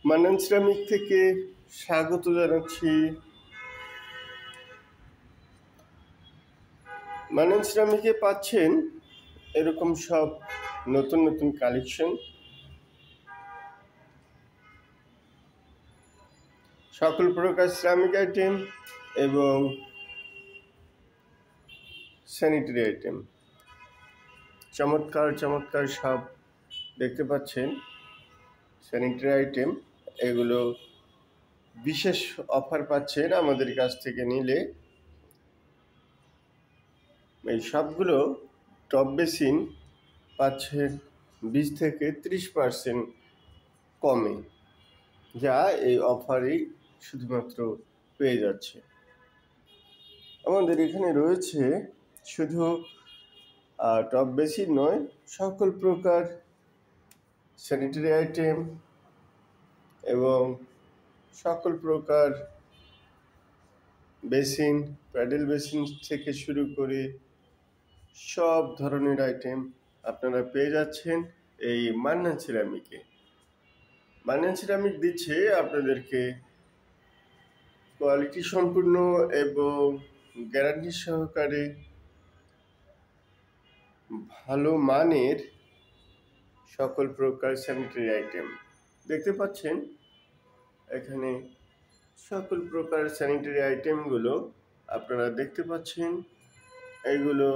Mannan ceramic থেকে স্বাগত জানাচ্ছি। মান্নান সিরামিকে পাচ্ছেন এরকম সব নতুন নতুন কালেকশন, সকল প্রকার সিরামিক আইটেম এবং স্যানিটারি আইটেম। চমৎকার চমৎকার সব দেখতে পাচ্ছেন স্যানিটারি আইটেম। এগুলো বিশেষ অফার পাচ্ছেন আমাদের কাছ থেকে নিলে। এই সবগুলো টপ বেসিন পাচ্ছেন 20 থেকে 30% কমে, যা এই অফারেই শুধুমাত্র পেয়ে যাচ্ছে। আমাদের এখানে রয়েছে শুধু টপ বেসিন নয়, সকল প্রকার স্যানিটারি আইটেম এবং সকল প্রকার বেসিন, প্যাডেল বেসিন থেকে শুরু করে সব ধরনের আইটেম আপনারা পেয়ে যাচ্ছেন এই মান্নান সিরামিকে। মান্নান সিরামিক দিচ্ছে আপনাদেরকে কোয়ালিটি সম্পূর্ণ এবং গ্যারান্টি সহকারে ভালো মানের সকল প্রকার স্যানিটারি আইটেম। দেখতে পাচ্ছেন এখানে সকল প্রকার স্যানিটারি আইটেমগুলো আপনারা দেখতে পাচ্ছেন। এগুলো